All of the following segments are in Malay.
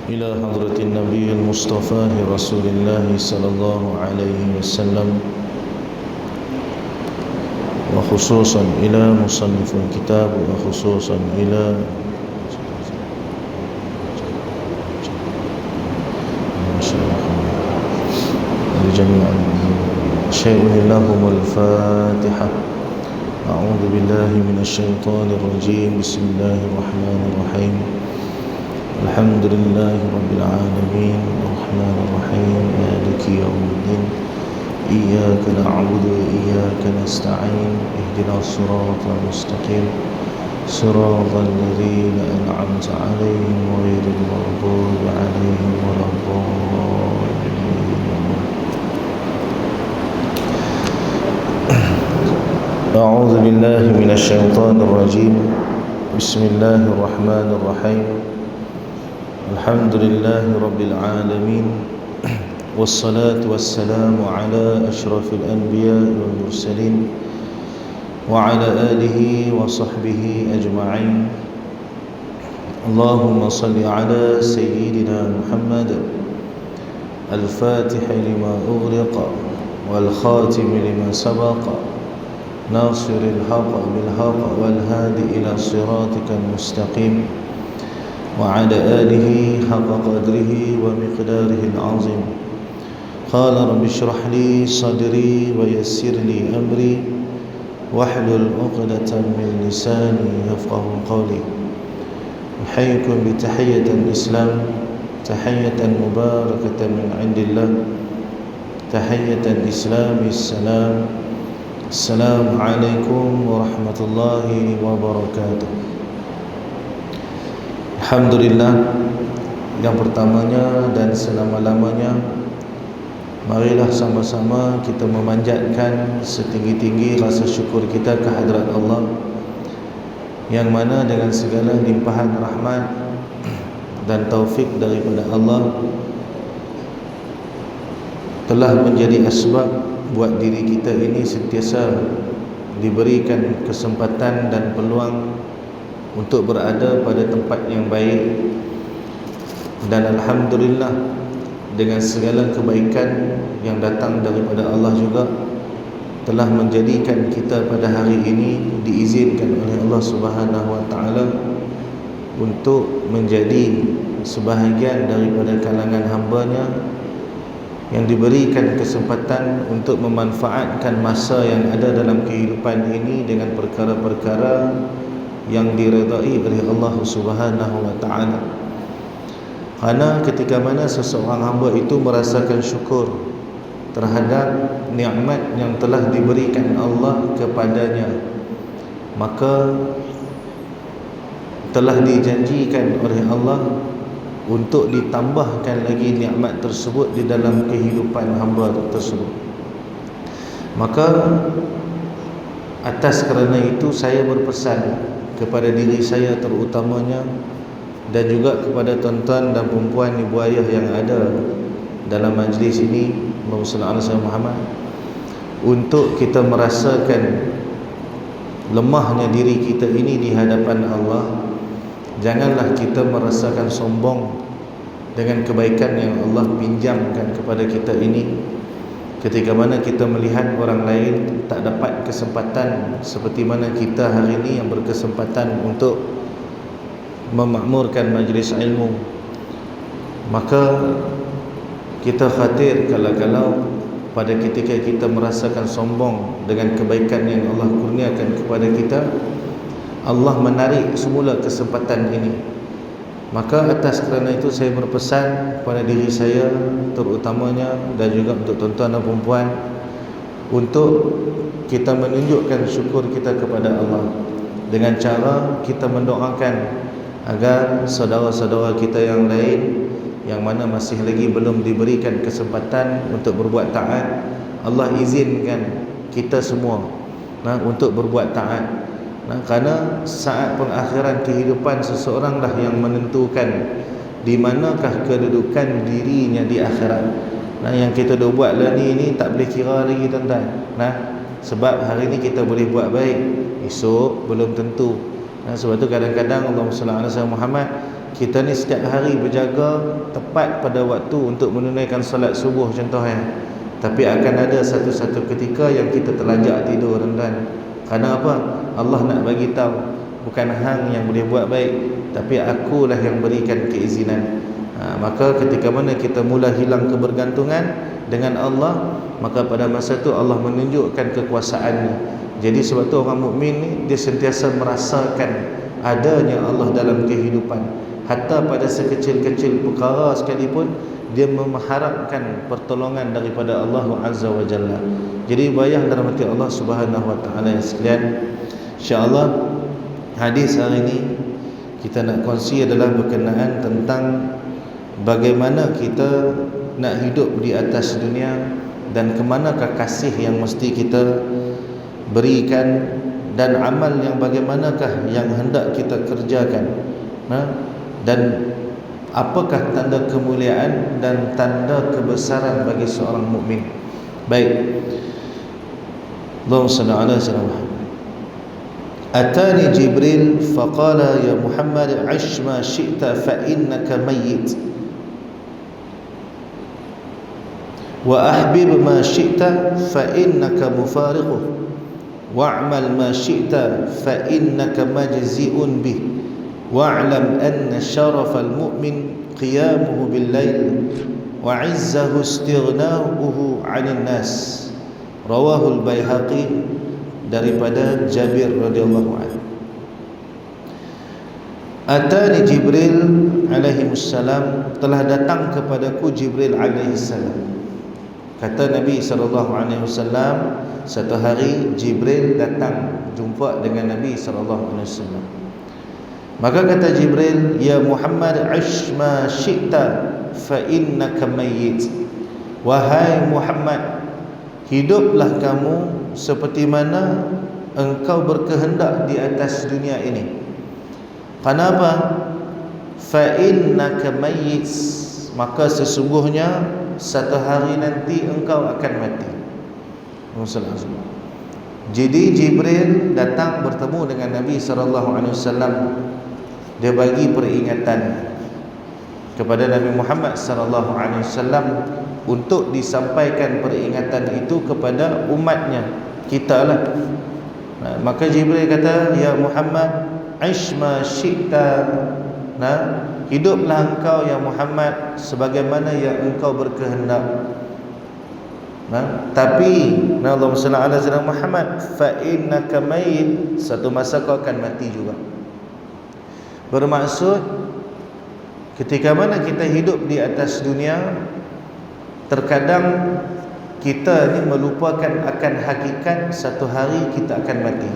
إلى حضرة النبي المصطفى رسول الله صلى الله عليه وسلم، وخصوصا إلى مصنف الكتاب، وخصوصا إلى جميعا. شيء لهم الفاتحة. أعوذ بالله من الشيطان الرجيم. بسم الله الرحمن الرحيم. الحمد لله رب العالمين، الرحمن الرحيم، مالك يوم الدين، إياك نعبد وإياك نستعين، اهدنا الصراط المستقيم، صراط الذين أنعمت عليهم غير المغضوب عليهم ولا الضالين. أعوذ بالله من الشيطان الرجيم. بسم الله الرحمن الرحيم. الحمد لله رب العالمين، والصلاة والسلام على أشرف الأنبياء والمرسلين وعلى آله وصحبه أجمعين. اللهم صل على سيدنا محمد الفاتح لما أغلق والخاتم لما سبق، ناصر الحق بالحق والهادي إلى صراطك المستقيم، وعلى آله حق قدره ومقداره العظيم. قال رب اشرح لي صدري ويسر لي أمري واحلل عقدة من لساني يفقه قولي. أحييكم بتحية الإسلام، تحية مباركة من عند الله، تحية الإسلام السلام. السلام عليكم ورحمة الله وبركاته. Alhamdulillah, yang pertamanya dan selama-lamanya, marilah sama-sama kita memanjatkan setinggi-tinggi rasa syukur kita ke hadrat Allah, yang mana dengan segala limpahan rahmat dan taufik daripada Allah telah menjadi asbab buat diri kita ini sentiasa diberikan kesempatan dan peluang untuk berada pada tempat yang baik. Dan Alhamdulillah, dengan segala kebaikan yang datang daripada Allah juga telah menjadikan kita pada hari ini diizinkan oleh Allah Subhanahu Wa Taala untuk menjadi sebahagian daripada kalangan hamba-Nya yang diberikan kesempatan untuk memanfaatkan masa yang ada dalam kehidupan ini dengan perkara-perkara yang diredai oleh Allah Subhanahu Wa Taala. Kerana ketika mana seseorang hamba itu merasakan syukur terhadap nikmat yang telah diberikan Allah kepadanya, maka telah dijanjikan oleh Allah untuk ditambahkan lagi nikmat tersebut di dalam kehidupan hamba tersebut. Maka atas kerana itu saya berpesan kepada diri saya terutamanya, dan juga kepada tuan-tuan dan perempuan, ibu ayah yang ada dalam majlis ini, Allahumma salli ala Muhammad, untuk kita merasakan lemahnya diri kita ini di hadapan Allah. Janganlah kita merasakan sombong dengan kebaikan yang Allah pinjamkan kepada kita ini, ketika mana kita melihat orang lain tak dapat kesempatan seperti mana kita hari ini yang berkesempatan untuk memakmurkan majlis ilmu. Maka kita khawatir kalau pada ketika kita merasakan sombong dengan kebaikan yang Allah kurniakan kepada kita, Allah menarik semula kesempatan ini. Maka atas kerana itu saya berpesan kepada diri saya terutamanya, dan juga untuk tuan-tuan dan perempuan, untuk kita menunjukkan syukur kita kepada Allah dengan cara kita mendoakan agar saudara-saudara kita yang lain yang mana masih lagi belum diberikan kesempatan untuk berbuat taat, Allah izinkan kita semua untuk berbuat taat. Kerana saat pengakhiran kehidupan seseorang lah yang menentukan di manakah kedudukan dirinya di akhirat. Yang kita dah buat lah ni tak boleh kira lagi, tuan-tuan. Sebab hari ni kita boleh buat baik, esok belum tentu. Sebab tu kadang-kadang Allahumma salli ala Muhammad, kita ni setiap hari berjaga tepat pada waktu untuk menunaikan solat subuh contohnya, tapi akan ada satu-satu ketika yang kita terlajak tidur, tuan-tuan. Kerana apa? Allah nak bagi tahu, bukan hang yang boleh buat baik, tapi akulah yang berikan keizinan. Maka ketika mana kita mula hilang kebergantungan dengan Allah, maka pada masa itu Allah menunjukkan kekuasaannya. Jadi sebab tu orang mukmin ni dia sentiasa merasakan adanya Allah dalam kehidupan. Hatta pada sekecil-kecil perkara sekalipun dia mengharapkan pertolongan daripada Allah Azza wa Jalla. Jadi bayang dalam hati Allah Subhanahu wa taala yang sekalian. Insya-Allah hadis hari ini kita nak kongsi adalah berkenaan tentang bagaimana kita nak hidup di atas dunia dan ke manakah kasih yang mesti kita berikan dan amal yang bagaimanakah yang hendak kita kerjakan, dan apakah tanda kemuliaan dan tanda kebesaran bagi seorang mukmin. Baik, Allahumma salli ala sayyidina Muhammad. Atani Jibril faqala ya Muhammad ish ma syi'ta fa innaka mayyit wa ahbib ma syi'ta fa innaka mufariquh wa'mal ma syi'ta fa innaka majzi'un bih wa'lam anna syarafal mu'min qiyamuhu bil lail wa 'izzahu istighna'uhu 'anil nas. Rawahul Baihaqi daripada Jabir radhiyallahu anhu. Atani Jibril alaihi salam, telah datang kepadaku Jibril alaihi salam. Kata Nabi sallallahu alaihi wasallam, satu hari Jibril datang jumpa dengan Nabi sallallahu alaihi wasallam. Maka kata Jibril, ya Muhammad ish ma syi'ta fa innaka mayyit. Wahai Muhammad, hiduplah kamu seperti mana engkau berkehendak di atas dunia ini. Kenapa? Fa innaka mayyit, maka sesungguhnya satu hari nanti engkau akan mati. Jadi Jibril datang bertemu dengan Nabi SAW. Dia bagi peringatan kepada Nabi Muhammad SAW untuk disampaikan peringatan itu kepada umatnya, kita lah. Maka Jibril kata, ya Muhammad ish ma syi'ta, hiduplah engkau ya Muhammad sebagaimana yang engkau berkehendak. Tapi Allahumma salli ala sayyidina Muhammad fa innaka mayyit, satu masa kau akan mati juga. Bermaksud ketika mana kita hidup di atas dunia, terkadang kita ni melupakan akan hakikat satu hari kita akan mati.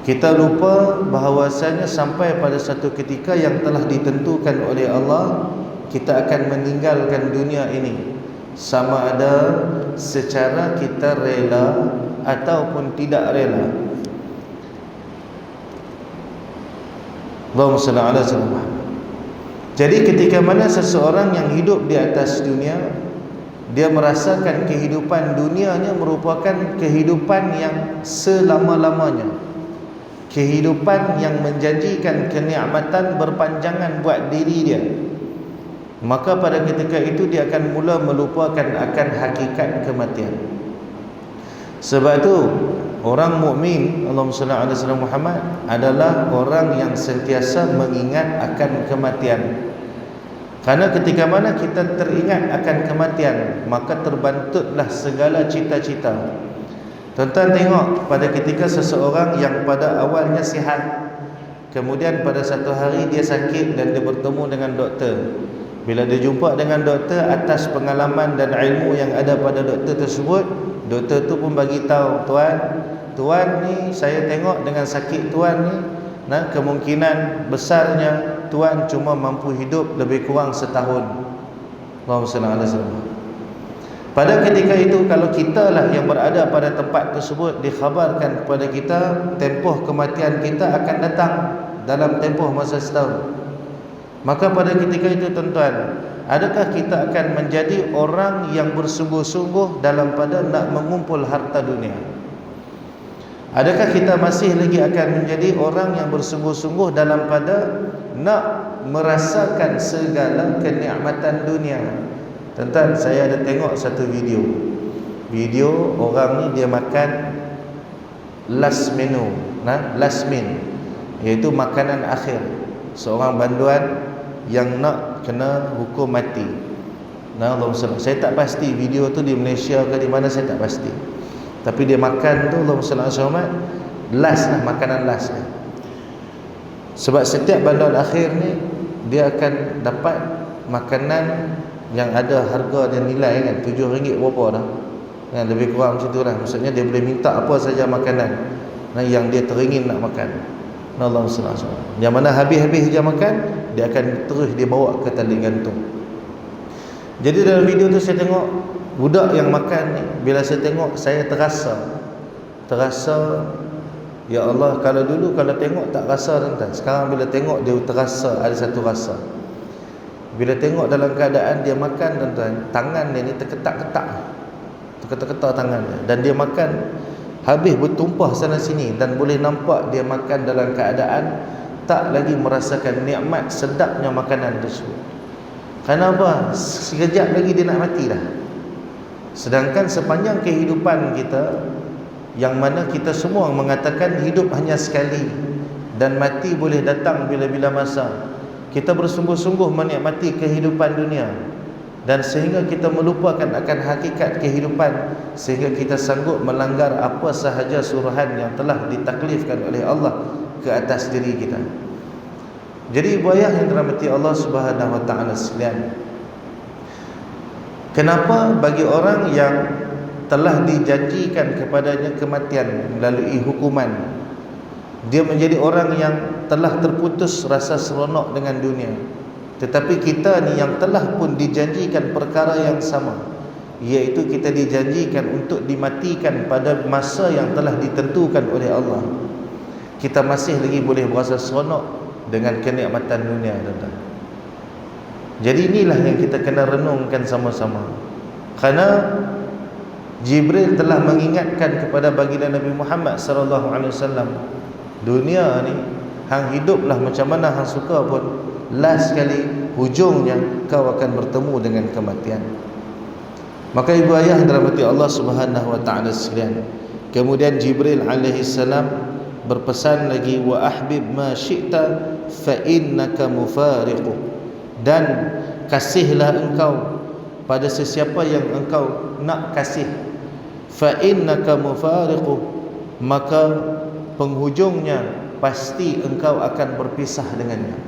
Kita lupa bahawasanya sampai pada satu ketika yang telah ditentukan oleh Allah, kita akan meninggalkan dunia ini, sama ada secara kita rela ataupun tidak rela. Allahumma salli ala sayyidina Muhammad. Jadi ketika mana seseorang yang hidup di atas dunia, dia merasakan kehidupan dunianya merupakan kehidupan yang selama-lamanya, kehidupan yang menjanjikan kenikmatan berpanjangan buat diri dia, maka pada ketika itu dia akan mula melupakan akan hakikat kematian. Sebab itu orang mukmin, Allahumma salli ala sayyidina Muhammad, adalah orang yang sentiasa mengingat akan kematian. Karena ketika mana kita teringat akan kematian, maka terbantutlah segala cita-cita. Tuan-tuan tengok pada ketika seseorang yang pada awalnya sihat, kemudian pada satu hari dia sakit dan dia bertemu dengan doktor. Bila dia jumpa dengan doktor, atas pengalaman dan ilmu yang ada pada doktor tersebut, doktor tu pun bagi tahu, tuan ni saya tengok dengan sakit tuan ni, kemungkinan besarnya tuan cuma mampu hidup lebih kurang setahun. Allahumma salli ala sayyidina. Pada ketika itu, kalau kita lah yang berada pada tempat tersebut, dikhabarkan kepada kita tempoh kematian kita akan datang dalam tempoh masa setahun, maka pada ketika itu tuan-tuan, adakah kita akan menjadi orang yang bersungguh-sungguh dalam pada nak mengumpul harta dunia? Adakah kita masih lagi akan menjadi orang yang bersungguh-sungguh dalam pada nak merasakan segala kenikmatan dunia. Tuan-tuan, saya ada tengok satu video orang ni dia makan last meal, iaitu makanan akhir. Seorang banduan yang nak kena hukum mati. Saya tak pasti video tu di Malaysia ke di mana, saya tak pasti. Tapi dia makan tu, Allahumma salli ala Muhammad, last lah, makanan last lah. Sebab setiap banduan akhir ni dia akan dapat makanan yang ada harga dan nilai kan, RM7 berapa dah kan, lebih kurang macam tu lah. Maksudnya dia boleh minta apa saja makanan yang dia teringin nak makan. Allahumma salli ala Muhammad. Yang mana habis-habis dia makan, dia akan terus dia bawa ke tali gantung. Jadi dalam video tu saya tengok budak yang makan ni, bila saya tengok saya terasa, ya Allah, kalau dulu kalau tengok tak rasa tuan-tuan. Sekarang bila tengok dia terasa, ada satu rasa. Bila tengok dalam keadaan dia makan tuan-tuan, tangan dia ni terketak-ketak tangan dia, dan dia makan habis bertumpah sana sini, dan boleh nampak dia makan dalam keadaan tak lagi merasakan nikmat sedapnya makanan tersebut. Kenapa? Sekejap lagi dia nak mati dah. Sedangkan sepanjang kehidupan kita, yang mana kita semua mengatakan hidup hanya sekali dan mati boleh datang bila-bila masa, kita bersungguh-sungguh menikmati kehidupan dunia, dan sehingga kita melupakan akan hakikat kehidupan, sehingga kita sanggup melanggar apa sahaja suruhan yang telah ditaklifkan oleh Allah ke atas diri kita. Jadi ibu ayah yang dirahmati Allah Subhanahu wa taala sekalian, kenapa bagi orang yang telah dijanjikan kepadanya kematian melalui hukuman, dia menjadi orang yang telah terputus rasa seronok dengan dunia, tetapi kita ni yang telah pun dijanjikan perkara yang sama, iaitu kita dijanjikan untuk dimatikan pada masa yang telah ditentukan oleh Allah, kita masih lagi boleh berasa seronok dengan kenikmatan dunia, tuan-tuan. Jadi inilah yang kita kena renungkan sama-sama. Kerana Jibril telah mengingatkan kepada baginda Nabi Muhammad sallallahu alaihi wasallam, dunia ni hang hiduplah macam mana hang suka pun, last sekali hujungnya kau akan bertemu dengan kematian. Maka ibu ayah dirahmati Allah Subhanahu wa taala sekalian, kemudian Jibril alaihi salam berpesan lagi, wa ahbib ma syi'ta fa innaka mufariqu, dan kasihlah engkau pada sesiapa yang engkau nak kasih, fa innaka mufariqu, maka penghujungnya pasti engkau akan berpisah dengannya.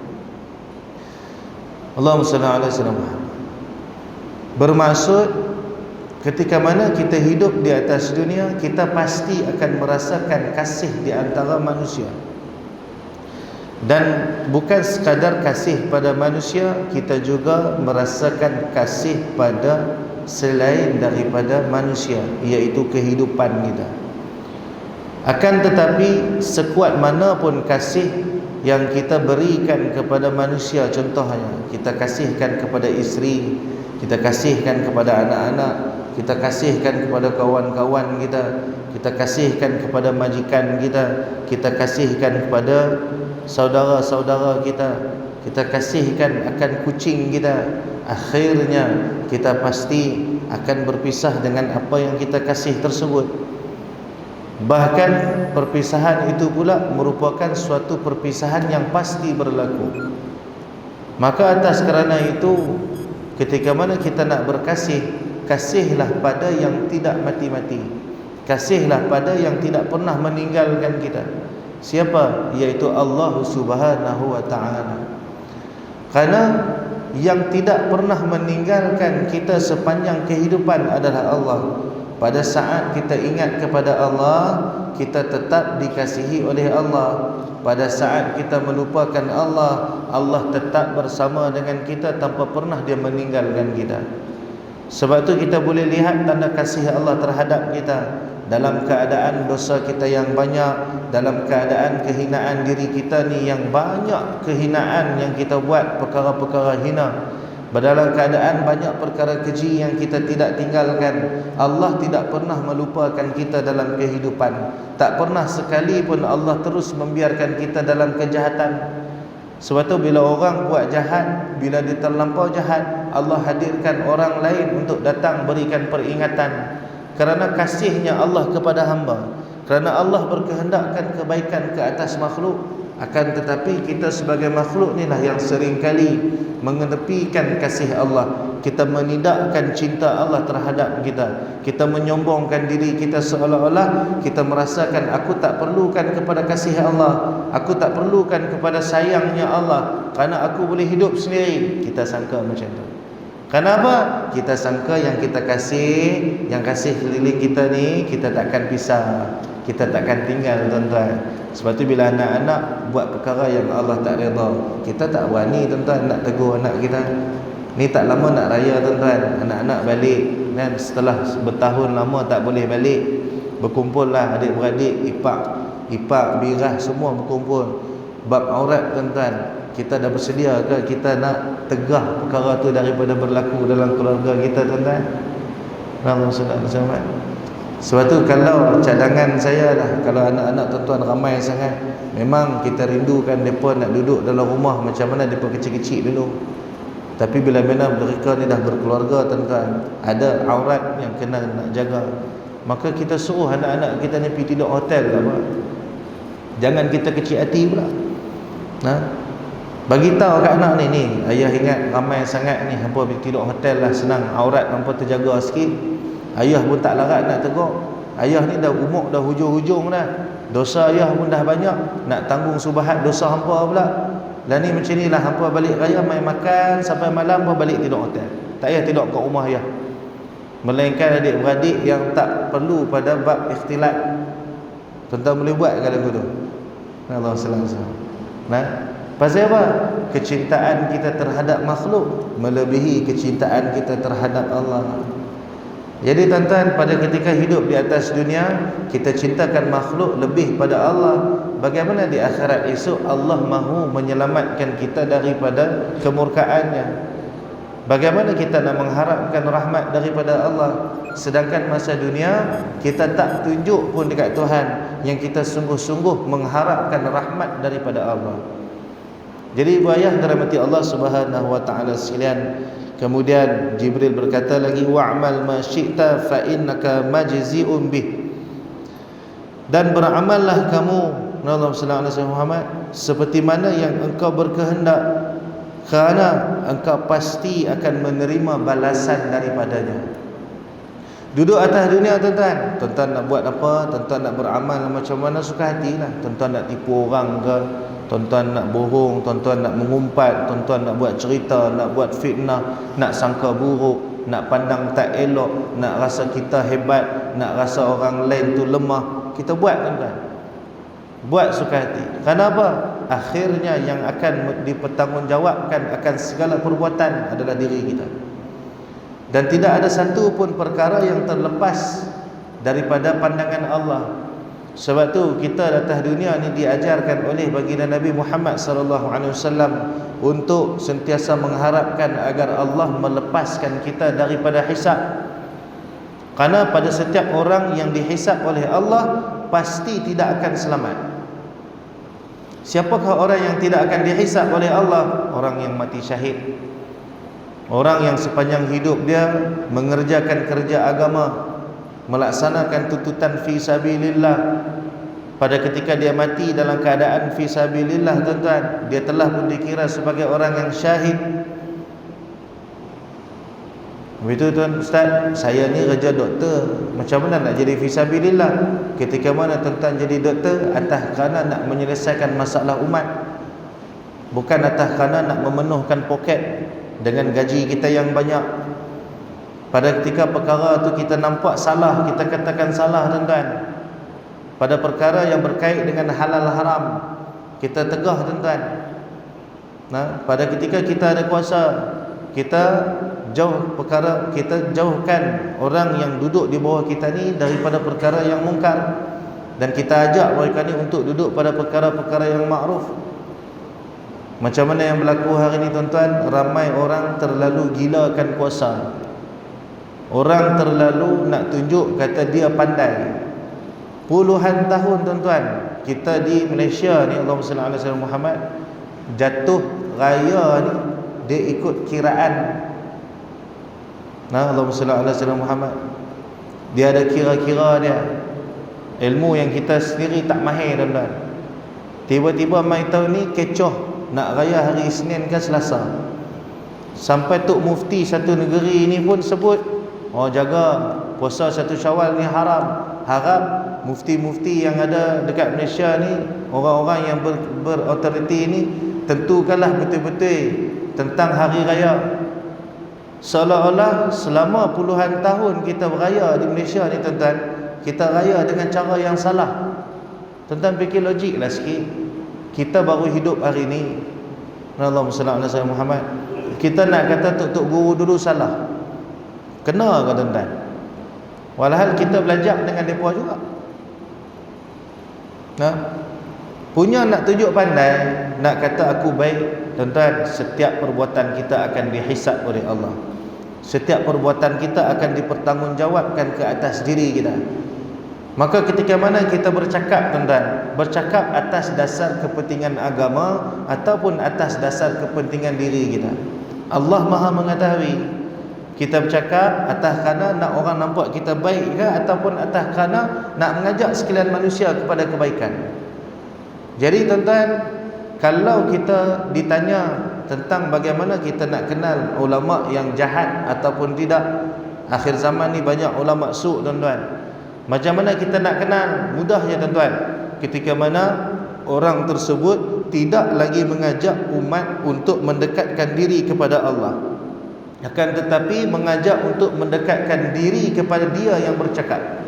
Allahumma salli ala Muhammad. Bermaksud ketika mana kita hidup di atas dunia, kita pasti akan merasakan kasih di antara manusia. Dan bukan sekadar kasih pada manusia, kita juga merasakan kasih pada selain daripada manusia, iaitu kehidupan kita. Akan tetapi sekuat mana pun kasih yang kita berikan kepada manusia, contohnya kita kasihkan kepada isteri, kita kasihkan kepada anak-anak, kita kasihkan kepada kawan-kawan kita, kita kasihkan kepada majikan kita, kita kasihkan kepada saudara-saudara kita, kita kasihkan akan kucing kita, akhirnya kita pasti akan berpisah dengan apa yang kita kasih tersebut. Bahkan perpisahan itu pula merupakan suatu perpisahan yang pasti berlaku. Maka atas kerana itu, ketika mana kita nak berkasih, kasihlah pada yang tidak mati-mati, kasihlah pada yang tidak pernah meninggalkan kita. Siapa? Iaitu Allah Subhanahu wa ta'ala. Karena yang tidak pernah meninggalkan kita sepanjang kehidupan adalah Allah. Pada saat kita ingat kepada Allah, kita tetap dikasihi oleh Allah. Pada saat kita melupakan Allah, Allah tetap bersama dengan kita tanpa pernah dia meninggalkan kita. Sebab tu kita boleh lihat tanda kasih Allah terhadap kita dalam keadaan dosa kita yang banyak, dalam keadaan kehinaan diri kita ni yang banyak, kehinaan yang kita buat, perkara-perkara hina, dalam keadaan banyak perkara keji yang kita tidak tinggalkan. Allah tidak pernah melupakan kita dalam kehidupan. Tak pernah sekali pun Allah terus membiarkan kita dalam kejahatan. Sebab tu bila orang buat jahat, bila dia terlampau jahat, Allah hadirkan orang lain untuk datang berikan peringatan. Kerana kasihnya Allah kepada hamba, kerana Allah berkehendakkan kebaikan ke atas makhluk. Akan tetapi kita sebagai makhluk inilah yang seringkali mengetepikan kasih Allah. Kita menidakkan cinta Allah terhadap kita. Kita menyombongkan diri kita seolah-olah kita merasakan aku tak perlukan kepada kasih Allah, aku tak perlukan kepada sayangnya Allah, kerana aku boleh hidup sendiri. Kita sangka macam tu. Kenapa? Kita sangka yang kita kasih, yang kasih keliling kita ni, kita takkan pisah, kita takkan tinggal, tuan-tuan. Sebab tu bila anak-anak buat perkara yang Allah tak redha, kita tak berani, tuan-tuan, nak tegur anak kita. Ni tak lama nak raya, tuan-tuan, anak-anak balik kan, setelah bertahun lama tak boleh balik. Berkumpul lah adik-beradik, ipak, birah, semua berkumpul. Bab aurat, tuan-tuan, kita dah bersedia ke kita nak tegah perkara tu daripada berlaku dalam keluarga kita, tuan-tuan? Allah SWT. Sebab tu kalau cadangan saya lah, kalau anak-anak tuan-tuan ramai sangat, memang kita rindukan mereka nak duduk dalam rumah macam mana mereka kecil-kecil dulu. Tapi bila mana mereka ni dah berkeluarga, tuan-tuan, ada aurat yang kena nak jaga, maka kita suruh anak-anak kita ni pergi tidur hotel lah, apa. Jangan kita kecil hati pula. Bagi tahu kat anak ni, ayah ingat ramai sangat ni, hampa pergi tidur hotel lah, senang, aurat hampa terjaga sikit. Ayah pun tak larat nak tegur. Ayah ni dah umur dah hujung-hujung dah, dosa ayah pun dah banyak, nak tanggung subahat dosa hampa pula. Lah ni macam ni lah, hampa balik raya main makan sampai malam pun balik tidur hotel, tak payah tidur kat rumah ayah. Melainkan adik-beradik yang tak perlu pada bab ikhtilat, tuan-tuan boleh buat ke lagu tu? Allah SWT. Pasal apa? Kecintaan kita terhadap makhluk melebihi kecintaan kita terhadap Allah. Jadi tuan-tuan, pada ketika hidup di atas dunia, kita cintakan makhluk lebih pada Allah. Bagaimana di akhirat esok Allah mahu menyelamatkan kita daripada kemurkaannya? Bagaimana kita nak mengharapkan rahmat daripada Allah, sedangkan masa dunia kita tak tunjuk pun dekat Tuhan yang kita sungguh-sungguh mengharapkan rahmat daripada Allah. Jadi ibu ayah dirahmati Allah Subhanahu wa taala sekalian, kemudian Jibril berkata lagi, wa'mal ma syi'ta fa innaka majzi'un bih. Dan beramallah kamu, Nabi sallallahu alaihi wasallam Muhammad, seperti mana yang engkau berkehendak, kerana engkau pasti akan menerima balasan daripadanya. Duduk atas dunia, tuan-tuan, tuan-tuan nak buat apa? Tuan-tuan nak beramal macam mana suka hatilah. Tuan-tuan nak tipu orang ke, tuan-tuan nak bohong, tuan-tuan nak mengumpat, tuan-tuan nak buat cerita, nak buat fitnah, nak sangka buruk, nak pandang tak elok, nak rasa kita hebat, nak rasa orang lain tu lemah, kita buat, tuan-tuan. Buat suka hati. Kenapa? Akhirnya yang akan dipertanggungjawabkan akan segala perbuatan adalah diri kita. Dan tidak ada satu pun perkara yang terlepas daripada pandangan Allah. Sebab tu kita atas dunia ni diajarkan oleh baginda Nabi Muhammad sallallahu alaihi wasallam untuk sentiasa mengharapkan agar Allah melepaskan kita daripada hisab. Karena pada setiap orang yang dihisab oleh Allah pasti tidak akan selamat. Siapakah orang yang tidak akan dihisab oleh Allah? Orang yang mati syahid. Orang yang sepanjang hidup dia mengerjakan kerja agama, melaksanakan tuntutan fi sabilillah. Pada ketika dia mati dalam keadaan fi sabilillah, tuan-tuan, dia telah pun dikira sebagai orang yang syahid. Begitu tuan Ustaz, saya ni kerja doktor, macam mana nak jadi fi sabilillah? Ketika mana tuan-tuan jadi doktor atas kerana nak menyelesaikan masalah umat, bukan atas kerana nak memenuhkan poket dengan gaji kita yang banyak. Pada ketika perkara tu kita nampak salah, kita katakan salah, tuan-tuan. Pada perkara yang berkait dengan halal haram, kita tegah, tuan-tuan. Pada ketika kita ada kuasa, kita jauhkan orang yang duduk di bawah kita ni daripada perkara yang mungkar, dan kita ajak mereka ni untuk duduk pada perkara-perkara yang ma'ruf. Macam mana yang berlaku hari ini, tuan-tuan? Ramai orang terlalu gilakan kuasa. Orang terlalu nak tunjuk kata dia pandai. Puluhan tahun, tuan-tuan, kita di Malaysia ni, Allahumma salli ala sayyidina Muhammad, jatuh raya ni dia ikut kiraan. Allahumma salli ala sayyidina Muhammad. Dia ada kira-kira dia. Ilmu yang kita sendiri tak mahir, tuan-tuan. Tiba-tiba mai tahun ni kecoh nak raya hari Isnin ke Selasa. Sampai Tok Mufti satu negeri ni pun sebut, jaga puasa 1 Syawal ni haram. Harap mufti-mufti yang ada dekat Malaysia ni, orang-orang yang berautoriti ni, tentukanlah betul-betul tentang hari raya. Seolah-olah selama puluhan tahun kita beraya di Malaysia ni, tuan-tuan, kita raya dengan cara yang salah. Tuan-tuan fikir logiklah sikit. Kita baru hidup hari ni. Allahumma salli ala sayyidina Muhammad. Kita nak kata tok guru dulu salah. Kena ke, tuan-tuan? Walhal kita belajar dengan mereka juga. Punya nak tunjuk pandai, nak kata aku baik, tuan-tuan, setiap perbuatan kita akan dihisab oleh Allah. Setiap perbuatan kita akan dipertanggungjawabkan ke atas diri kita. Maka ketika mana kita bercakap, tuan-tuan, bercakap atas dasar kepentingan agama ataupun atas dasar kepentingan diri kita, Allah Maha mengetahui. Kita bercakap atas kerana nak orang nampak kita baik ke, ataupun atas kerana nak mengajak sekalian manusia kepada kebaikan. Jadi tuan-tuan, kalau kita ditanya tentang bagaimana kita nak kenal ulama yang jahat ataupun tidak, akhir zaman ni banyak ulama su', tuan-tuan. Macam mana kita nak kenal? Mudah ya, tuan-tuan. Ketika mana orang tersebut tidak lagi mengajak umat untuk mendekatkan diri kepada Allah, akan tetapi mengajak untuk mendekatkan diri kepada dia yang bercakap.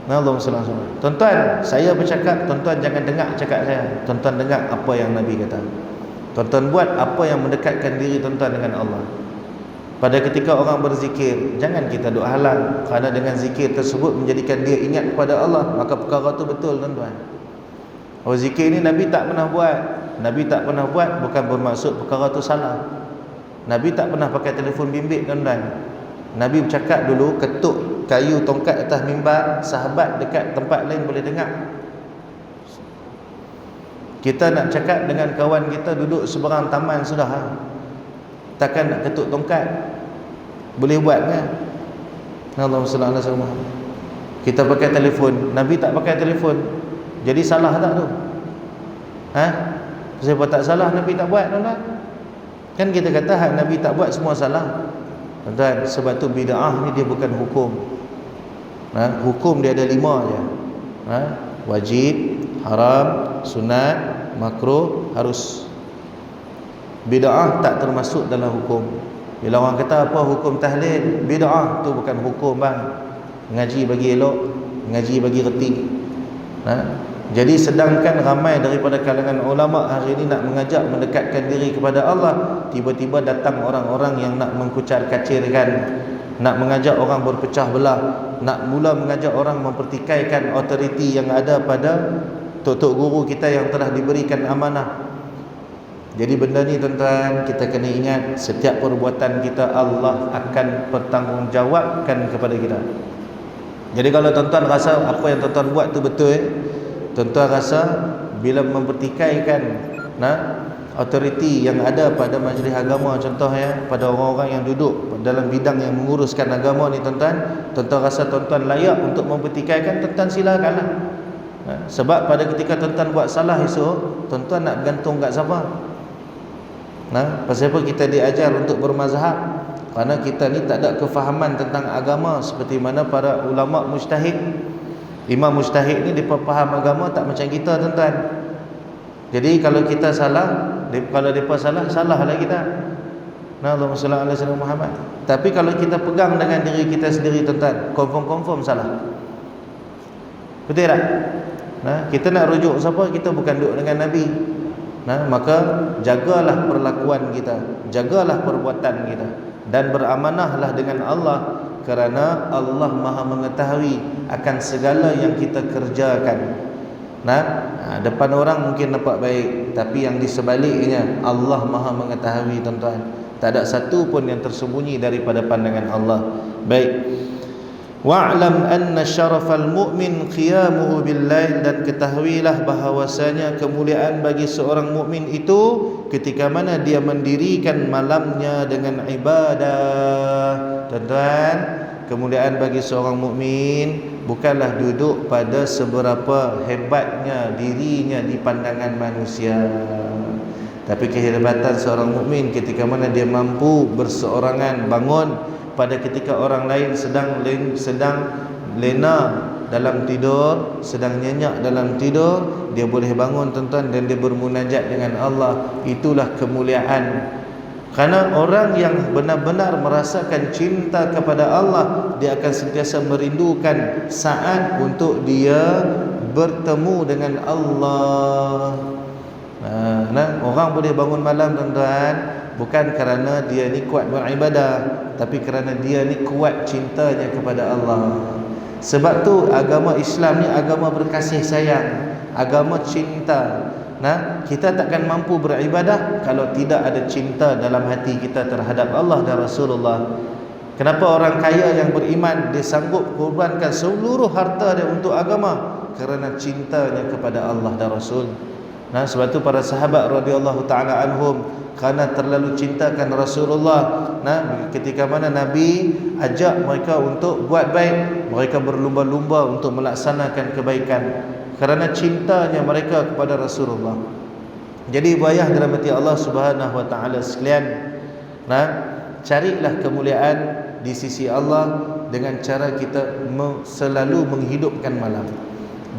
Allahumma salli alaihi wasallam. Tuan-tuan, saya bercakap, tuan-tuan jangan dengar cakap saya. Tuan-tuan dengar apa yang Nabi kata. Tuan-tuan buat apa yang mendekatkan diri tuan-tuan dengan Allah. Pada ketika orang berzikir, jangan kita duk halang, kerana dengan zikir tersebut menjadikan dia ingat kepada Allah, maka perkara tu betul, tuan-tuan. Zikir ni Nabi tak pernah buat. Nabi tak pernah buat bukan bermaksud perkara tu salah. Nabi tak pernah pakai telefon bimbit, tuan-tuan. Nabi bercakap dulu, ketuk kayu tongkat atas mimbar, sahabat dekat tempat lain boleh dengar. Kita nak cakap dengan kawan kita duduk seberang taman sudah, takkan nak ketuk tongkat? Boleh buat kan? Allahumma salli ala sayyidina Muhammad. Kita pakai telefon, Nabi tak pakai telefon. Jadi salah tak tu? Siapa tak salah Nabi tak buat, tuan-tuan? Kan kita kata hak Nabi tak buat semua salah. Tuan-tuan, sebab tu bid'ah ni dia bukan hukum. Hukum dia ada 5 je. Wajib, haram, sunat, makruh, harus. Bid'ah tak termasuk dalam hukum. Bila orang kata apa hukum tahlil, bid'ah tu bukan hukum, bang. Ngaji bagi elok, ngaji bagi reti. Jadi sedangkan ramai daripada kalangan ulama hari ini nak mengajak mendekatkan diri kepada Allah, tiba-tiba datang orang-orang yang nak mengkucar-kacirkan, nak mengajak orang berpecah belah, nak mula mengajak orang mempertikaikan autoriti yang ada pada tok-tok guru kita yang telah diberikan amanah. Jadi benda ni, tuan-tuan, kita kena ingat, setiap perbuatan kita Allah akan bertanggungjawabkan kepada kita. Jadi kalau tuan-tuan rasa apa yang tuan-tuan buat tu betul, tuan-tuan rasa bila mempertikaikan autoriti yang ada pada majlis agama, contohnya pada orang-orang yang duduk dalam bidang yang menguruskan agama ni, tuan-tuan rasa tuan-tuan layak untuk mempertikaikan, tuan-tuan silakanlah. Sebab pada ketika tuan-tuan buat salah esok, tuan-tuan nak bergantung kat siapa? Pasal apa kita diajar untuk bermazhab? Kerana kita ni tak ada kefahaman tentang agama seperti mana para ulama mujtahid. Imam mujtahid ni dia faham agama tak macam kita, tuan-tuan. Jadi kalau kita salah, kalau mereka salah, salahlah kita. Allahumma salli ala sayyidina Muhammad. Tapi kalau kita pegang dengan diri kita sendiri, tuan-tuan, confirm salah. Betul tak? Kita nak rujuk siapa? Kita bukan duduk dengan Nabi. Maka jagalah perlakuan kita, jagalah perbuatan kita, dan beramanahlah dengan Allah, kerana Allah Maha mengetahui akan segala yang kita kerjakan. Depan orang mungkin nampak baik, tapi yang di sebaliknya Allah Maha mengetahui, tuan-tuan. Tak ada satu pun yang tersembunyi daripada pandangan Allah. Baik. Wa'lam anna syarafal mu'min qiyamuhu bil-lail, dan ketahuilah bahawasanya kemuliaan bagi seorang mukmin itu ketika mana dia mendirikan malamnya dengan ibadah. Tuan-tuan, kemuliaan bagi seorang mukmin bukanlah duduk pada seberapa hebatnya dirinya di pandangan manusia, tapi kehebatan seorang mukmin ketika mana dia mampu berseorangan bangun pada ketika orang lain sedang lena dalam tidur, sedang nyenyak dalam tidur, dia boleh bangun tuan-tuan dan dia bermunajat dengan Allah. Itulah kemuliaan. Karena orang yang benar-benar merasakan cinta kepada Allah, dia akan sentiasa merindukan saat untuk dia bertemu dengan Allah. Orang boleh bangun malam tuan-tuan bukan kerana dia ni kuat beribadah, tapi kerana dia ni kuat cintanya kepada Allah. Sebab tu agama Islam ni agama berkasih sayang, agama cinta. Kita takkan mampu beribadah kalau tidak ada cinta dalam hati kita terhadap Allah dan Rasulullah. Kenapa orang kaya yang beriman dia sanggup korbankan seluruh harta dia untuk agama? Kerana cintanya kepada Allah dan Rasul. Sebab tu para sahabat radhiyallahu taala anhum, kerana terlalu cintakan Rasulullah, ketika mana Nabi ajak mereka untuk buat baik, mereka berlumba-lumba untuk melaksanakan kebaikan kerana cintanya mereka kepada Rasulullah. Jadi bayah dirahmati Allah Subhanahu wa taala sekalian, carilah kemuliaan di sisi Allah dengan cara kita selalu menghidupkan malam.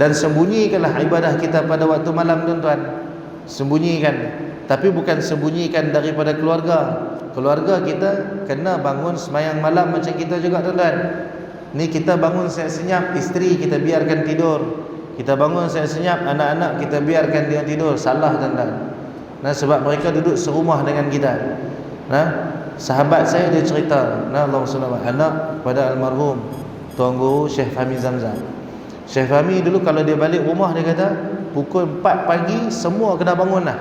Dan sembunyikanlah ibadah kita pada waktu malam tuan-tuan. Sembunyikan, tapi bukan sembunyikan daripada keluarga. Keluarga kita kena bangun semayang malam macam kita juga tuan-tuan. Ni kita bangun senyap-senyap, isteri kita biarkan tidur. Kita bangun senyap-senyap, anak-anak kita biarkan dia tidur. Salah tuan-tuan. Sebab mereka duduk serumah dengan kita. Sahabat saya dia cerita, Allahumma salli anak pada almarhum Tuan Guru Syekh Fahmi Zamzam. Syekh Fahmi dulu kalau dia balik rumah, dia kata pukul 4 pagi semua kena bangun dah.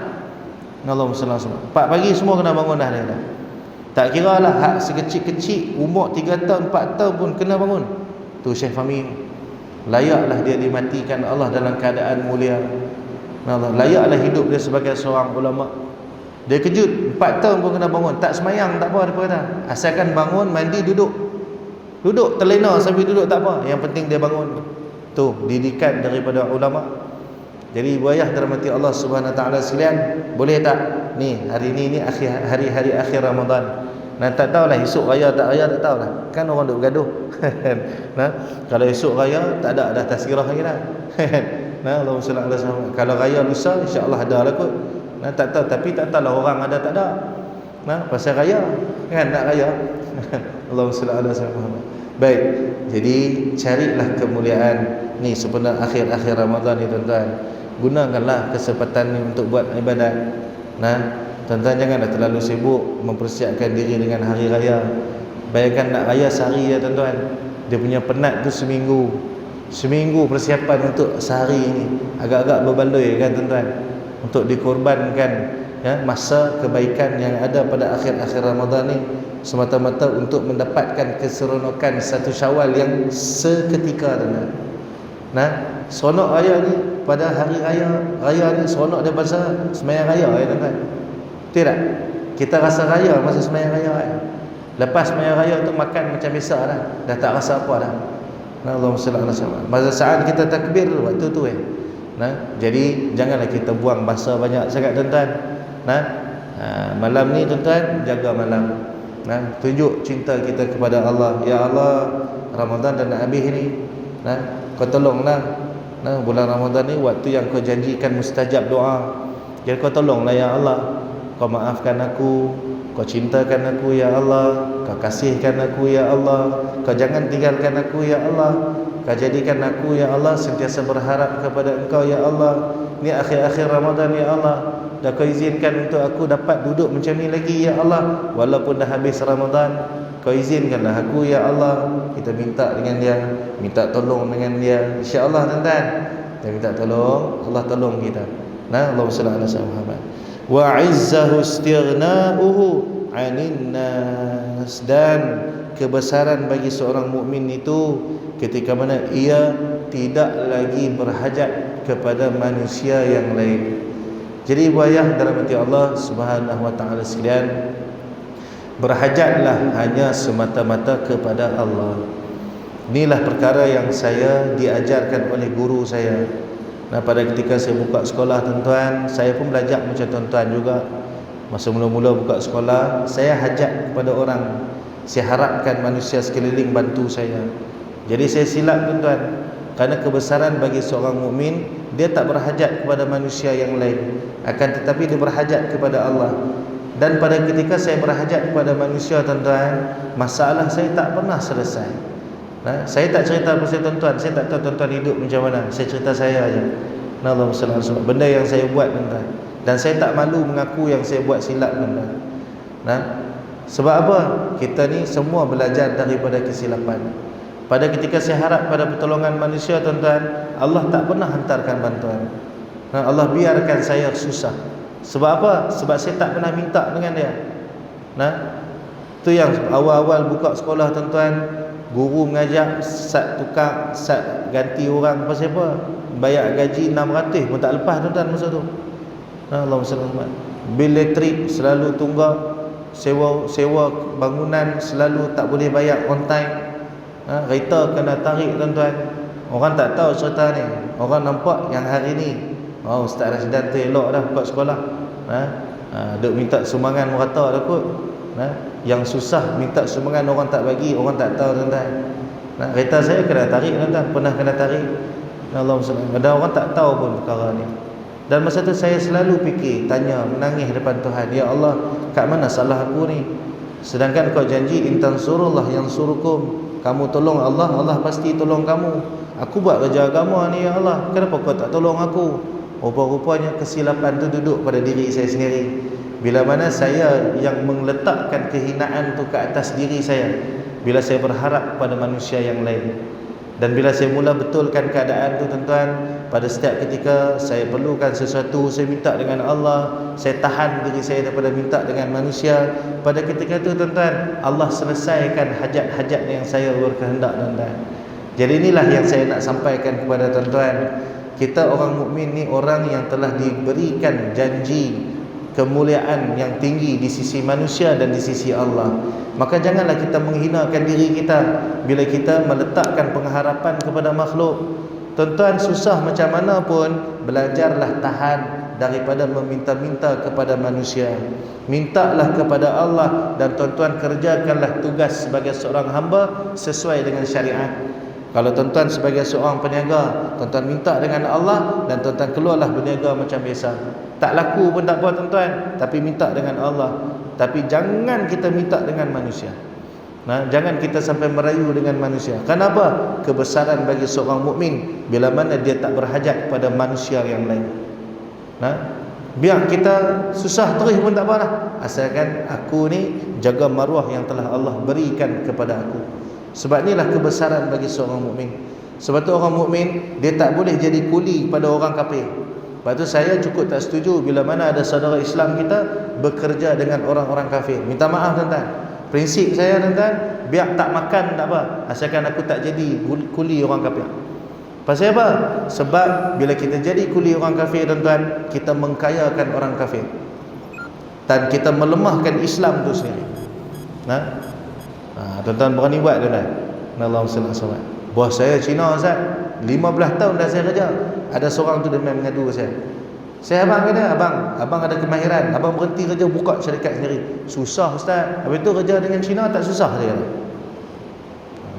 Allahumma salli alaihi wasallam. 4 pagi semua kena bangun dah dia kata. Tak kira lah hak sekecil-kecil, umur 3 tahun 4 tahun pun kena bangun. Tu Syekh Fahmi, layaklah dia dimatikan Allah dalam keadaan mulia. Layaklah hidup dia sebagai seorang ulama. Dia kejut 4 tahun pun kena bangun. Tak semayang tak apa, dia kata. Asalkan bangun, mandi, duduk terlena sambil duduk tak apa, yang penting dia bangun. Tu didikan daripada ulama. Jadi buayah dirahmati Allah Subhanahu taala sekalian, boleh tak ni hari ni hari-hari akhir Ramadan, tak tahulah esok raya tak raya, tak tahulah, kan orang duk bergaduh. Kalau esok raya tak ada dah tazkirah lagi dah. Allahumma salli ala Muhammad. Kalau raya lusa insya-Allah ada lah kot. Tak tahu, tapi tak tahulah orang ada tak ada. Pasal raya kan, nak raya. Allahumma salli ala Muhammad. Baik, jadi carilah kemuliaan ni sebenarnya akhir-akhir Ramadan ni tuan-tuan. Gunakanlah kesempatan ni untuk buat ibadat. Tuan-tuan janganlah terlalu sibuk mempersiapkan diri dengan hari raya. Bayangkan nak raya sehari ya tuan-tuan. Dia punya penat tu seminggu persiapan untuk sehari ini. Agak-agak berbaloi kan tuan-tuan, untuk dikorbankan masa kebaikan yang ada pada akhir-akhir Ramadan ni semata-mata untuk mendapatkan keseronokan satu Syawal yang seketika tuan-tuan. Seronok raya ni pada hari raya ni seronok dia pasal sembahyang raya ya tuan-tuan. Betul tak? Kita rasa raya masa sembahyang raya Lepas sembahyang raya tu makan macam biasa dah tak rasa apa dah. Allahumma salli ala Muhammad. Masa saat kita takbir waktu tu jadi janganlah kita buang masa banyak sangat tuan-tuan. Malam ni tuan-tuan jaga malam. Tunjuk cinta kita kepada Allah. Ya Allah, Ramadan dah nak habis ni. Kau tolonglah. Bulan Ramadan ni waktu yang kau janjikan mustajab doa. Jadi kau tolonglah ya Allah. Kau maafkan aku, kau cintakan aku ya Allah, kau kasihkan aku ya Allah, kau jangan tinggalkan aku ya Allah, kau jadikan aku ya Allah sentiasa berharap kepada engkau ya Allah. Ni akhir-akhir Ramadan ya Allah, dah kau izinkan untuk aku dapat duduk macam ni lagi ya Allah. Walaupun dah habis Ramadan, kau izinkanlah aku ya Allah. Kita minta dengan dia, minta tolong dengan dia, insya-Allah tuan-tuan. Kita minta tolong, Allah tolong kita. Allahumma salli ala Muhammad. Wa 'izzahu istighna'uhu 'anil nas, dan kebesaran bagi seorang mukmin itu ketika mana ia tidak lagi berhajat kepada manusia yang lain. Jadi buayah dirahmati Allah Subhanahu wa taala sekalian, berhajatlah hanya semata-mata kepada Allah. Inilah perkara yang saya diajarkan oleh guru saya. Nah, pada ketika saya buka sekolah tuan-tuan, saya pun belajar macam tuan-tuan juga. Masa mula-mula buka sekolah, saya hajat kepada orang. Saya harapkan manusia sekeliling bantu saya. Jadi saya silap tuan-tuan. Kerana kebesaran bagi seorang mukmin, dia tak berhajat kepada manusia yang lain, akan tetapi dia berhajat kepada Allah. Dan pada ketika saya berhajat kepada manusia tuan-tuan, masalah saya tak pernah selesai. Nah, saya tak cerita pasal tuan-tuan, saya tak tahu tuan-tuan hidup macam mana. Saya cerita saya aja. Allahumma salli alaihi wasallam. Benda yang saya buat tuan-tuan. Dan saya tak malu mengaku yang saya buat silap tuan-tuan. Nah, sebab apa? Kita ni semua belajar daripada kesilapan. Pada ketika saya harap pada pertolongan manusia tuan-tuan, Allah tak pernah hantarkan bantuan. Nah, Allah biarkan saya susah. Sebab apa? Sebab saya tak pernah minta dengan dia. Nah, tu yang awal-awal buka sekolah tuan-tuan, guru mengajar sat tukar, sat ganti orang pasal apa? Bayar gaji 600 pun tak lepas tuan-tuan masa tu. Allahumma salli alaihi wasallam. Bil elektrik selalu tunggak, sewa bangunan selalu tak boleh bayar on time. Kereta kena tarik tuan-tuan. Orang tak tahu cerita ni. Orang nampak yang hari ni, oh, Ustaz Rashidan tu elok dah buka sekolah. Duk minta sumbangan merata dah kot. Yang susah minta sumbangan orang tak bagi, orang tak tahu tuan-tuan. Kereta saya kena tarik tuan-tuan, pernah kena tarik. Allahumma salli. Ada orang tak tahu pun perkara ni. Dan masa tu saya selalu fikir, tanya, menangis depan Tuhan, ya Allah, kat mana salah aku ni? Sedangkan kau janji intan surullah yang surukum. Kamu tolong Allah, Allah pasti tolong kamu. Aku buat kerja agama ni ya Allah, kenapa kau tak tolong aku? Rupa-rupanya kesilapan tu duduk pada diri saya sendiri. Bila mana saya yang meletakkan kehinaan tu ke atas diri saya, bila saya berharap pada manusia yang lain. Dan bila saya mula betulkan keadaan tu tuan-tuan, pada setiap ketika saya perlukan sesuatu, saya minta dengan Allah, saya tahan diri saya daripada minta dengan manusia. Pada ketika itu tuan-tuan, Allah selesaikan hajat-hajat yang saya berkehendak tuan-tuan. Jadi inilah yang saya nak sampaikan kepada tuan-tuan. Kita orang mukmin ni orang yang telah diberikan janji kemuliaan yang tinggi di sisi manusia dan di sisi Allah. Maka janganlah kita menghinakan diri kita bila kita meletakkan pengharapan kepada makhluk. Tuan-tuan, susah macam mana pun, belajarlah tahan daripada meminta-minta kepada manusia. Mintalah kepada Allah dan tuan-tuan kerjakanlah tugas sebagai seorang hamba sesuai dengan syariat. Kalau tuan-tuan sebagai seorang peniaga, tuan-tuan minta dengan Allah dan tuan-tuan keluarlah berniaga macam biasa. Tak laku pun tak apa tuan-tuan, tapi minta dengan Allah. Tapi jangan kita minta dengan manusia. Jangan kita sampai merayu dengan manusia. Kenapa? Kebesaran bagi seorang mukmin bila mana dia tak berhajat kepada manusia yang lain. Biar kita susah terus pun tak apa lah, asalkan aku ni jaga maruah yang telah Allah berikan kepada aku. Sebab inilah kebesaran bagi seorang mukmin. Sebab tu orang mukmin dia tak boleh jadi kuli pada orang kafir. Sebab tu saya cukup tak setuju bila mana ada saudara Islam kita bekerja dengan orang-orang kafir. Minta maaf tuan-tuan. Prinsip saya tuan-tuan, biar tak makan tak apa, asalkan aku tak jadi kuli orang kafir. Pasal apa? Sebab bila kita jadi kuli orang kafir tuan-tuan, kita mengkayakan orang kafir dan kita melemahkan Islam tu sendiri. Tuan-tuan berani buat tuan-tuan. Allahumma salli alaihi wasallam. Bos saya Cina Ustaz, 15 tahun dah saya kerja. Ada seorang tu dia mengadu ke saya. Saya abang kata, abang ada kemahiran, abang berhenti kerja buka syarikat sendiri. Susah Ustaz. Habis tu kerja dengan Cina tak susah dia kata.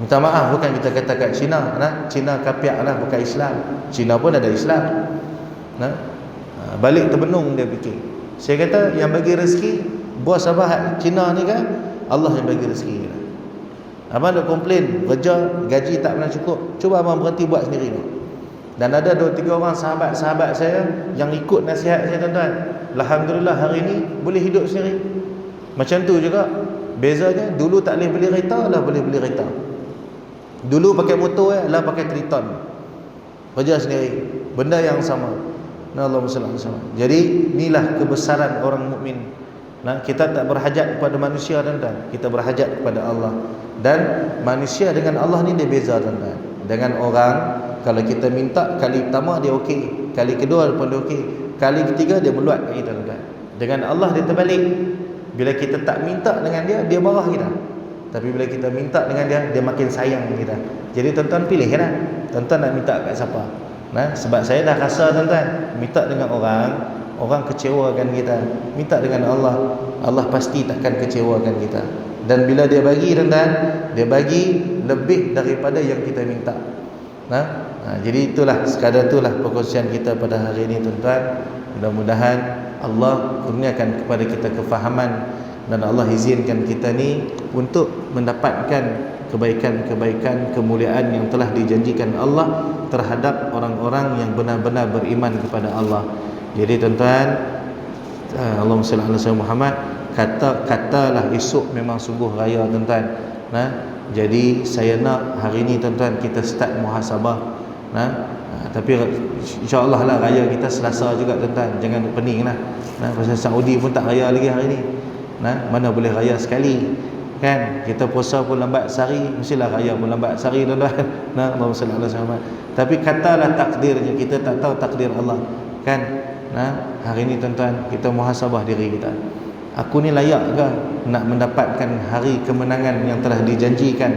Minta maaf, bukan kita kata kat Cina, Cina kapiak lah, bukan Islam. Cina pun ada Islam. Balik terbenung dia fikir. Saya kata yang bagi rezeki bos abang Cina ni kan Allah yang bagi rezeki. Abang nak komplain kerja gaji tak pernah cukup, cuba abang berhenti buat sendiri. Dan ada 2-3 orang sahabat-sahabat saya yang ikut nasihat saya tuan-tuan. Alhamdulillah hari ini boleh hidup sendiri. Macam tu juga. Bezanya dulu tak boleh beli kereta, lah boleh beli kereta. Dulu pakai motor lah pakai Triton. Kerja sendiri. Benda yang sama. Allahumma salli alaihi wasallam. Jadi inilah kebesaran orang mukmin. Nah, kita tak berhajat kepada manusia, tuan-tuan. Kita berhajat kepada Allah. Dan manusia dengan Allah ni dia beza, tuan-tuan. Dengan orang, kalau kita minta kali pertama dia okey, kali kedua pun dia okey, kali ketiga dia meluat kat kita, tuan-tuan. Dengan Allah dia terbalik. Bila kita tak minta dengan dia, dia marah kita. Tapi bila kita minta dengan dia, dia makin sayang kita. Jadi tuan-tuan pilihlah. Tuan-tuan nak minta kat siapa? Nah, sebab saya dah rasa, tuan-tuan, minta dengan orang kecewakan kita. Minta dengan Allah, Allah pasti takkan kecewakan kita. Dan bila dia bagi, tuan-tuan, dia bagi lebih daripada yang kita minta. Jadi itulah, sekadar itulah perkongsian kita pada hari ini, tuan-tuan. Mudah-mudahan Allah kurniakan kepada kita kefahaman dan Allah izinkan kita ni untuk mendapatkan kebaikan-kebaikan, kemuliaan yang telah dijanjikan Allah terhadap orang-orang yang benar-benar beriman kepada Allah. Jadi tuan-tuan, Allahumma salli ala sayyidina Muhammad, katalah esok memang sungguh raya, tuan-tuan. Jadi saya nak hari ni, tuan-tuan, kita start muhasabah. Tapi insya-Allah lah raya kita Selasa juga, tuan-tuan. Jangan peninglah. Pasal Saudi pun tak raya lagi hari ni. Mana boleh raya sekali, kan? Kita puasa pun lambat sehari, mestilah raya pun lambat sehari, tuan-tuan. Allahumma salli ala sayyidina Muhammad. Tapi katalah takdirnya, kita tak tahu takdir Allah, kan? Hari ni, tuan-tuan, kita muhasabah diri kita. Aku ni layak ke nak mendapatkan hari kemenangan yang telah dijanjikan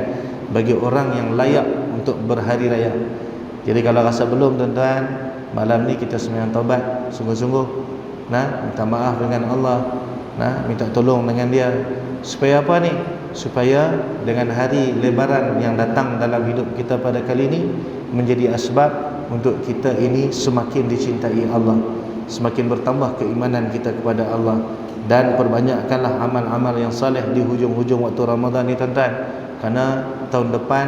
bagi orang yang layak untuk berhari raya? Jadi kalau rasa belum, tuan-tuan, malam ni kita sembahyang taubat sungguh-sungguh. Minta maaf dengan Allah, minta tolong dengan dia. Supaya apa ni? Supaya dengan hari lebaran yang datang dalam hidup kita pada kali ini menjadi asbab untuk kita ini semakin dicintai Allah, semakin bertambah keimanan kita kepada Allah. Dan perbanyakkanlah amal-amal yang saleh di hujung-hujung waktu Ramadan ni, tuan-tuan. Kerana tahun depan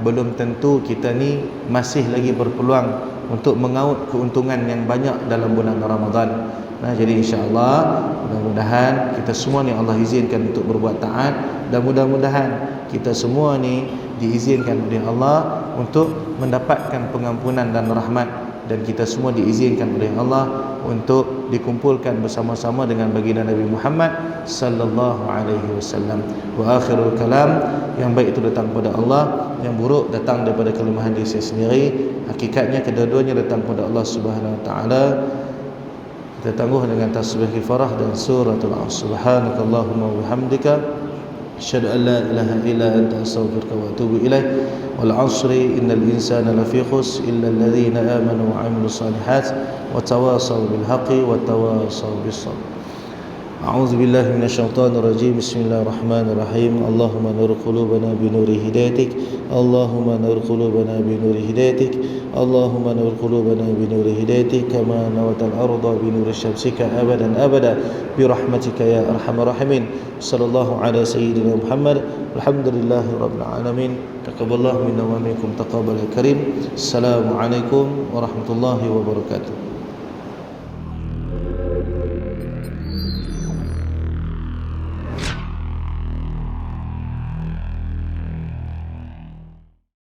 belum tentu kita ni masih lagi berpeluang untuk mengaut keuntungan yang banyak dalam bulan Ramadan. Jadi insya-Allah, mudah-mudahan kita semua ni Allah izinkan untuk berbuat taat, dan mudah-mudahan kita semua ni diizinkan oleh Allah untuk mendapatkan pengampunan dan rahmat, dan kita semua diizinkan oleh Allah untuk dikumpulkan bersama-sama dengan baginda Nabi Muhammad sallallahu alaihi wasallam. Wa akhirul kalam, yang baik itu datang pada Allah, yang buruk datang daripada kelemahan diri saya sendiri. Hakikatnya kedua-duanya datang pada Allah Subhanahu wa taala. Kita tangguh dengan tasbih kifarah dan suratul As. Subhanakallahumma wa bihamdika asyhadu an la ilaha illa anta astaghfiruka wa atubu ilaik. Wal 'asri innal insana lafi khusr illa alladhina amanu wa 'amilus solihat wa tawasaw bil haqqi wa tawasaw bis sabr. A'udzu billahi minasyaitonir rajim. Bismillahirrahmanirrahim. Allahumma nur qulubana bi nuri hidayatik. Allahumma nur qulubana bi nuri hidayatik. Allahumma nur qulubana bi nuri hidayatik kama nawatal arda bi nuri syamsika abadan abada bi rahmatika ya arhamar rahimin. Sallallahu ala sayyidina Muhammad. Alhamdulillahi rabbil alamin. Taqabbalallahu minna wa minkum taqabbal karim. Assalamualaikum warahmatullahi wabarakatuh.